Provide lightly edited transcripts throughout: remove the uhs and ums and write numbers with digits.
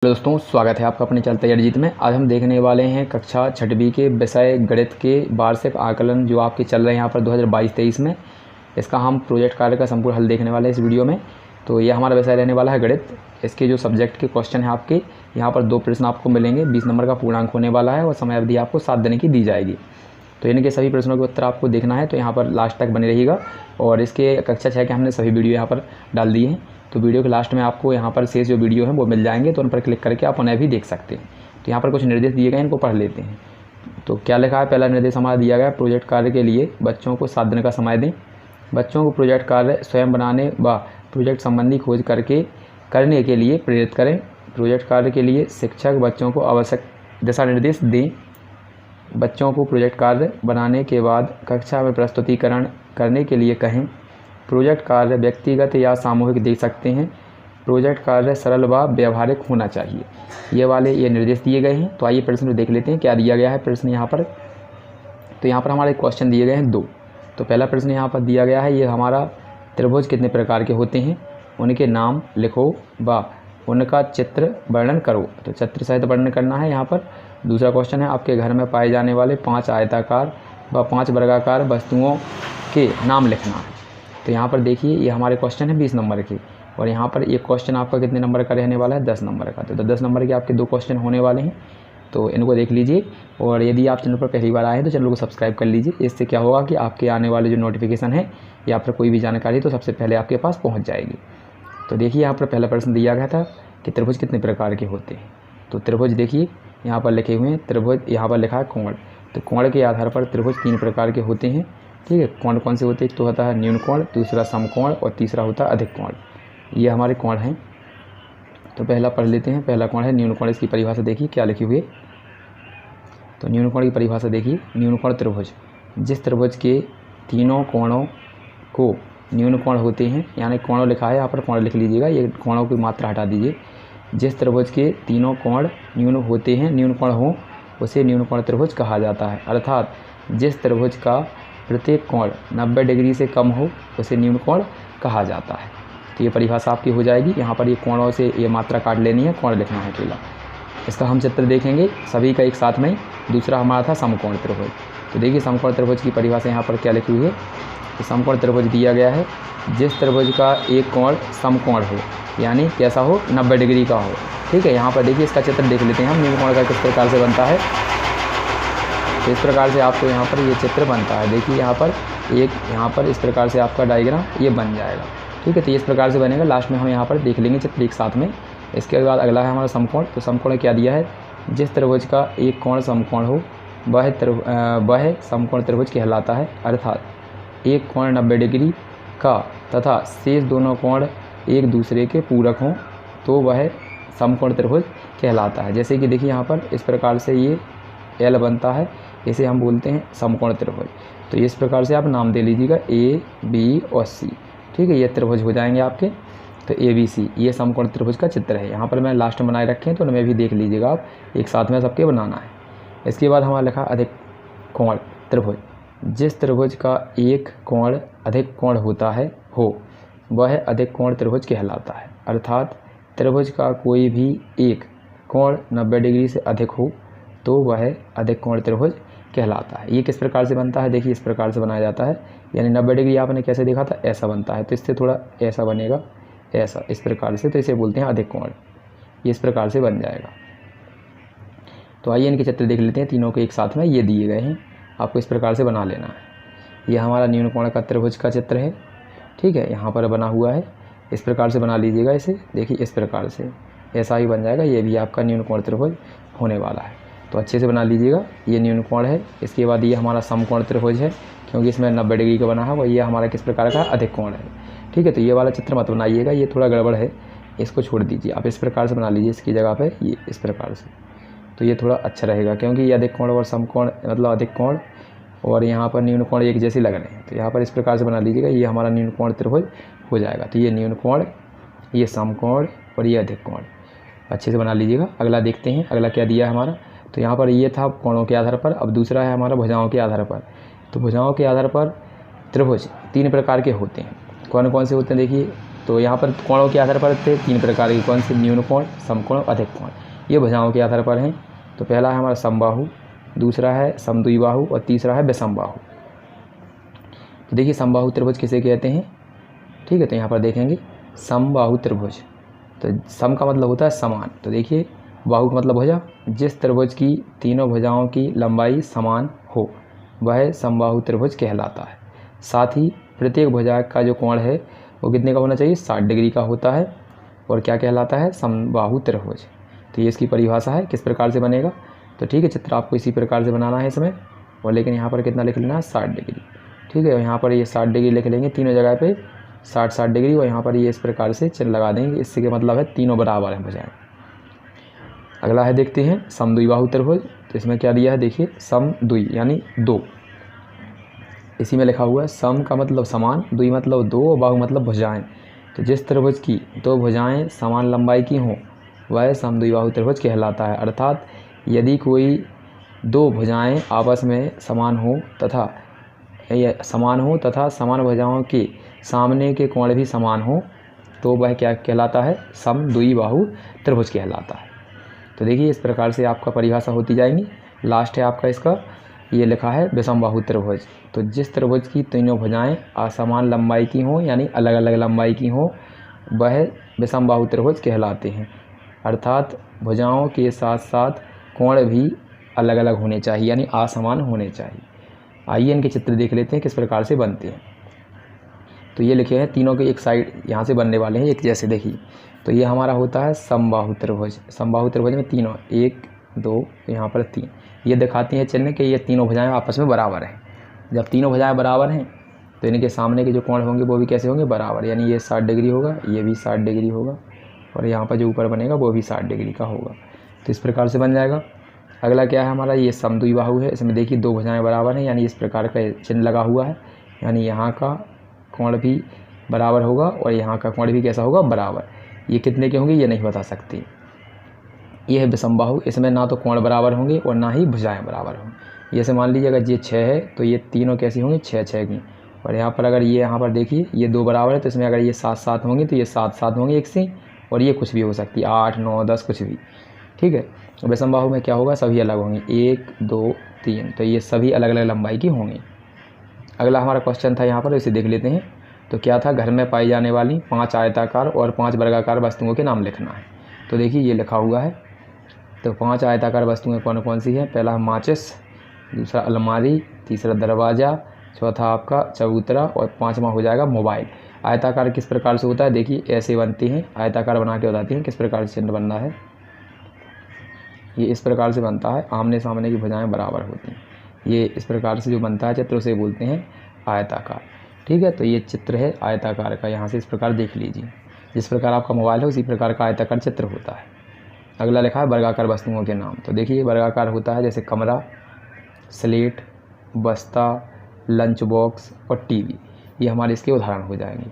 Hello दोस्तों, स्वागत है आपका अपने चैनल तैयारी जीत में। आज हम देखने वाले हैं कक्षा छठवीं के विषय गणित के वार्षिक आकलन जो आपके चल रहे हैं यहाँ पर 2022-23 में। इसका हम प्रोजेक्ट कार्य का संपूर्ण हल देखने वाले हैं इस वीडियो में। तो ये हमारा विषय रहने वाला है गणित। इसके जो सब्जेक्ट के क्वेश्चन हैं आपके यहाँ पर 2 प्रश्न आपको मिलेंगे। 20 नंबर का पूर्णांक होने वाला है और समय अवधि आपको 7 दिन की दी जाएगी। तो इनके सभी प्रश्नों के उत्तर आपको देखना है, तो यहाँ पर लास्ट तक बने रहिएगा। और इसके कक्षा 6 के हमने सभी वीडियो यहाँ पर डाल दिए हैं, तो वीडियो के लास्ट में आपको यहाँ पर शेष जो वीडियो हैं वो मिल जाएंगे, तो उन पर क्लिक करके आप उन्हें भी देख सकते हैं। तो यहाँ पर कुछ निर्देश दिए गए हैं, इनको पढ़ लेते हैं। तो क्या लिखा है, पहला निर्देश हमारा दिया गया है, प्रोजेक्ट कार्य के लिए बच्चों को 7 दिन का समय दें। बच्चों को प्रोजेक्ट कार्य स्वयं बनाने व प्रोजेक्ट संबंधी खोज करने के लिए प्रेरित करें। प्रोजेक्ट कार्य के लिए शिक्षक बच्चों को आवश्यक दिशा निर्देश दें। बच्चों को प्रोजेक्ट कार्य बनाने के बाद कक्षा में प्रस्तुतिकरण करने के लिए कहें। प्रोजेक्ट कार्य व्यक्तिगत या सामूहिक दे सकते हैं। प्रोजेक्ट कार्य सरल व व्यावहारिक होना चाहिए। ये निर्देश दिए गए हैं। तो आइए प्रश्न देख लेते हैं क्या दिया गया है प्रश्न यहाँ पर। तो यहाँ पर हमारे क्वेश्चन दिए गए हैं 2। तो पहला प्रश्न यहाँ पर दिया गया है, ये हमारा त्रिभुज कितने प्रकार के होते हैं, उनके नाम लिखो व उनका चित्र वर्णन करो। तो चित्र सहित वर्णन करना है यहाँ पर। दूसरा क्वेश्चन है, आपके घर में पाए जाने वाले 5 आयताकार व 5 वर्गाकार वस्तुओं के नाम लिखना है। तो यहाँ पर देखिए, ये हमारे क्वेश्चन है 20 नंबर के, और यहाँ पर एक क्वेश्चन आपका कितने नंबर का रहने वाला है, 10 नंबर का। तो 10 नंबर के आपके 2 क्वेश्चन होने वाले हैं, तो इनको देख लीजिए। और यदि आप चैनल पर पहली बार आए हैं तो चैनल को सब्सक्राइब कर लीजिए। इससे क्या होगा कि आपके आने वाले जो नोटिफिकेशन है या फिर कोई भी जानकारी तो सबसे पहले आपके पास पहुँच जाएगी। तो देखिए, यहाँ पर पहला प्रश्न दिया गया था कि त्रिभुज कितने प्रकार के होते हैं। तो त्रिभुज देखिए यहाँ पर लिखे हुए हैं, त्रिभुज यहाँ पर लिखा है कोण। तो कोण के आधार पर त्रिभुज 3 प्रकार के होते हैं। ठीक है, कौन कौन से होते हैं, तो होता है न्यून कोण, दूसरा समकोण और तीसरा होता है अधिक कोण। ये हमारे कोण हैं। तो पहला पढ़ लेते हैं। पहला कोण है न्यून कोण। इसकी परिभाषा देखिए क्या लिखी हुई है। तो न्यून कोण की परिभाषा देखिए, न्यून कोण त्रिभुज जिस त्रिभुज के तीनों कोणों को न्यून कोण होते हैं, यानी कोणों लिखा है यहाँ पर, कोण लिख लीजिएगा, ये कोणों की मात्रा हटा दीजिए। जिस त्रिभुज के तीनों कोण न्यून होते हैं, न्यून कोण हो, उसे न्यून कोण त्रिभुज कहा जाता है। अर्थात जिस त्रिभुज का प्रत्येक कोण 90 डिग्री से कम हो उसे न्यून कोण कहा जाता है। तो ये परिभाषा आपकी हो जाएगी। यहाँ पर ये कोणों से ये मात्रा काट लेनी है, कोण लिखना है अकेला। इसका हम चित्र देखेंगे सभी का एक साथ में। दूसरा हमारा था समकोण त्रिभुज। तो देखिए समकोण त्रिभुज की परिभाषा यहाँ पर क्या लिखी हुई है। तो समकोण त्रिभुज दिया गया है, जिस त्रिभुज का एक कोण समकोण हो, यानी कैसा हो, 90 डिग्री का हो। ठीक है, यहाँ पर देखिए इसका चित्र देख लेते हैं हम, न्यून कोण का किस प्रकार से बनता है। तो इस प्रकार से आपको यहाँ पर ये चित्र बनता है। देखिए यहाँ पर इस प्रकार से आपका डायग्राम ये बन जाएगा। ठीक है, तो इस प्रकार से बनेगा। लास्ट में हम यहाँ पर देख लेंगे चित्र एक साथ में। इसके बाद अगला है हमारा समकोण। तो समकोण क्या दिया है, जिस त्रिभुज का एक कोण समकोण हो वह समकोण त्रिभुज कहलाता है। अर्थात एक कोण 90 डिग्री का तथा शेष दोनों कोण एक दूसरे के पूरक हों तो वह समकोण त्रिभुज कहलाता है। जैसे कि देखिए यहाँ पर इस प्रकार से ये एल बनता है, इसे हम बोलते हैं समकोण त्रिभुज। तो इस प्रकार से आप नाम दे लीजिएगा ए, बी और सी। ठीक है, ये त्रिभुज हो जाएंगे आपके। तो ए, बी, सी ये समकोण त्रिभुज का चित्र है। यहाँ पर मैं लास्ट में बनाए रखे हैं, तो उनमें भी देख लीजिएगा आप, एक साथ में सबके बनाना है। इसके बाद हमारा लिखा अधिक कोण त्रिभुज। जिस त्रिभुज का एक कोण अधिक कोण होता है वह अधिक कोण त्रिभुज कहलाता है। अर्थात त्रिभुज का कोई भी एक कोण 90 डिग्री से अधिक हो तो वह अधिक कोण त्रिभुज कहलाता है। ये किस प्रकार से बनता है, देखिए इस प्रकार से बनाया जाता है। यानी 90 डिग्री आपने कैसे देखा था, ऐसा बनता है। तो इससे थोड़ा ऐसा बनेगा, ऐसा इस प्रकार से, तो इसे बोलते हैं अधिक कोण। ये इस प्रकार से बन जाएगा। तो आइए इनके चित्र देख लेते हैं, तीनों के एक साथ में ये दिए गए हैं, आपको इस प्रकार से बना लेना है। ये हमारा न्यून कोण का त्रिभुज का चित्र है। ठीक है, यहाँ पर बना हुआ है, इस प्रकार से बना लीजिएगा इसे। देखिए इस प्रकार से ऐसा ही बन जाएगा। ये भी आपका न्यून कोण त्रिभुज होने वाला है, तो अच्छे से बना लीजिएगा। ये न्यून कोण है। इसके बाद ये हमारा समकोण त्रिभुज है, क्योंकि इसमें 90 डिग्री का बना है, और ये हमारा किस प्रकार का अधिक कोण है। ठीक है, तो ये वाला चित्र मत बनाइएगा, ये थोड़ा गड़बड़ है, इसको छोड़ दीजिए। आप इस प्रकार से बना लीजिए इसकी जगह पे, ये इस प्रकार से, तो ये थोड़ा अच्छा रहेगा, क्योंकि ये अधिक कोण और समकोण मतलब अधिक कोण और यहाँ पर न्यून कोण एक जैसे लग रहे हैं। तो यहाँ पर इस प्रकार से बना लीजिएगा, ये हमारा न्यून कोण त्रिभुज हो जाएगा। तो ये न्यून कोण, ये समकोण और ये अधिक कोण, अच्छे से बना लीजिएगा। अगला देखते हैं, अगला क्या दिया है हमारा। तो यहाँ पर ये था कोणों के आधार पर। अब दूसरा है हमारा भुजाओं के आधार पर। तो भुजाओं के आधार पर त्रिभुज 3 प्रकार के होते हैं। कौन कौन से होते हैं देखिए। तो यहाँ पर कोणों के आधार पर थे 3 प्रकार के, कौन से? न्यून कोण, समकोण, अधिक कोण। ये भुजाओं के आधार पर हैं। तो पहला है हमारा समबाहु, दूसरा है समद्विबाहु और तीसरा है विषमबाहु। तो देखिए समबाहु त्रिभुज किसे कहते हैं, ठीक है। तो यहाँ पर देखेंगे समबाहु त्रिभुज, तो सम का मतलब होता है समान। तो देखिए बाहु का मतलब भुजा, जिस त्रिभुज की तीनों भुजाओं की लंबाई समान हो वह समबाहु त्रिभुज कहलाता है। साथ ही प्रत्येक भुजा का जो कोण है वो कितने का होना चाहिए? 60 डिग्री का होता है, और क्या कहलाता है? समबाहु त्रिभुज। तो ये इसकी परिभाषा है, किस प्रकार से बनेगा। तो ठीक है, चित्र आपको इसी प्रकार से बनाना है इसमें, और लेकिन यहाँ पर कितना लिख लेना है? 60 डिग्री, ठीक है। और यहाँ पर ये 60 डिग्री लिख लेंगे तीनों जगह पे, 60 डिग्री, और यहाँ पर ये इस प्रकार से चिन्ह लगा देंगे। इससे क्या मतलब है? तीनों बराबर हैं भुजाएं। अगला है, देखते हैं समद्विबाहु त्रिभुज। तो इसमें क्या दिया है? देखिए समद्वि यानी 2, इसी में लिखा हुआ है। सम का मतलब समान, द्वि मतलब 2, और बाहु मतलब भुजाएं। तो जिस त्रिभुज की 2 भुजाएं समान लंबाई की हों वह समद्विबाहु त्रिभुज कहलाता है। अर्थात यदि कोई 2 भुजाएं आपस में समान हो तथा समान भुजाओं के सामने के कोण भी समान हो तो वह क्या कहलाता है? समद्विबाहु त्रिभुज कहलाता है। तो देखिए इस प्रकार से आपका परिभाषा होती जाएंगी। लास्ट है आपका इसका, ये लिखा है विषमबाहु त्रिभुज। तो जिस त्रिभुज की तीनों भुजाएं असमान लंबाई की हों यानी अलग अलग लंबाई की हों वह विषमबाहु त्रिभुज कहलाते हैं। अर्थात भुजाओं के साथ साथ कोण भी अलग अलग होने चाहिए यानी असमान होने चाहिए। आइए इनके चित्र देख लेते हैं किस प्रकार से बनते हैं। तो ये लिखे हैं, तीनों के एक साइड यहाँ से बनने वाले हैं एक जैसे। देखिए तो ये हमारा होता है समबाहु त्रिभुज। समबाहु त्रिभुज में तीनों 1 2 यहाँ पर 3 ये दिखाती हैं चिन्ह कि ये तीनों भुजाएं आपस में बराबर हैं। जब तीनों भुजाएं बराबर हैं तो इनके सामने के जो कोण होंगे वो भी कैसे होंगे? बराबर, यानी ये 60 डिग्री होगा, ये भी 60 डिग्री होगा, और यहाँ पर जो ऊपर बनेगा वो भी 60 डिग्री का होगा। तो इस प्रकार से बन जाएगा। अगला क्या है हमारा? ये समद्विबाहु है। इसमें देखिए 2 भुजाएं बराबर हैं यानी इस प्रकार का चिन्ह लगा हुआ है, यानी यहाँ का कोण भी बराबर होगा और यहाँ का कोण भी कैसा होगा? बराबर। ये कितने के होंगे ये नहीं बता सकते। ये है विषमबाहु, इसमें ना तो कोण बराबर होंगे और ना ही भुजाएं बराबर होंगी। जैसे मान लीजिए अगर ये 6 है तो ये तीनों कैसी होंगी? 6 6 की। और यहाँ पर अगर ये यहाँ पर देखिए ये 2 बराबर है तो इसमें अगर ये 7 7 होंगी तो ये 7 7 होंगी एक सी, और ये कुछ भी हो सकती है 8 9 10 कुछ भी, ठीक है। विषमबाहु में क्या होगा? सभी अलग होंगे, 1 2 3, तो ये सभी अलग अलग लंबाई की होंगी। अगला हमारा क्वेश्चन था यहाँ पर, इसे देख लेते हैं। तो क्या था? घर में पाई जाने वाली 5 आयताकार और 5 वर्गाकार वस्तुओं के नाम लिखना है। तो देखिए ये लिखा हुआ है। तो 5 आयताकार वस्तुएं कौन कौन सी हैं? पहला माचिस, दूसरा अलमारी, तीसरा दरवाज़ा, चौथा आपका चबूतरा, और 5वां हो जाएगा मोबाइल। आयताकार किस प्रकार से होता है? देखिए ऐसे बनती हैं, आयताकार बना के बताती हैं किस प्रकार से चिन्ह बनना है। ये इस प्रकार से बनता है, आमने सामने की भुजाएं बराबर होती हैं। ये इस प्रकार से जो बनता है चित्र उसे बोलते हैं आयताकार, ठीक है। तो ये चित्र है आयताकार का, यहाँ से इस प्रकार देख लीजिए। जिस प्रकार आपका मोबाइल है उसी प्रकार का आयताकार चित्र होता है। अगला लिखा है वर्गाकार वस्तुओं के नाम। तो देखिए वर्गाकार होता है जैसे कमरा, स्लेट, बस्ता, लंच बॉक्स और टीवी। ये हमारे इसके उदाहरण हो जाएंगे।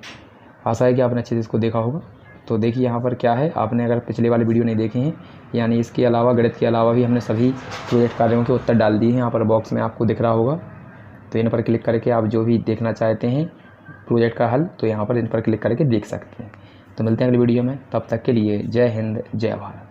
आशा है कि आपने अच्छे से इसको देखा होगा। तो देखिए यहाँ पर क्या है, आपने अगर पिछले वाले वीडियो नहीं देखे हैं, यानी इसके अलावा गणित के अलावा भी हमने सभी प्रोजेक्ट कार्यों के उत्तर डाल दिए हैं। यहाँ पर बॉक्स में आपको दिख रहा होगा, तो इन पर क्लिक करके आप जो भी देखना चाहते हैं प्रोजेक्ट का हल, तो यहाँ पर इन पर क्लिक करके देख सकते हैं। तो मिलते हैं अगली वीडियो में, तब तक के लिए जय हिंद जय भारत।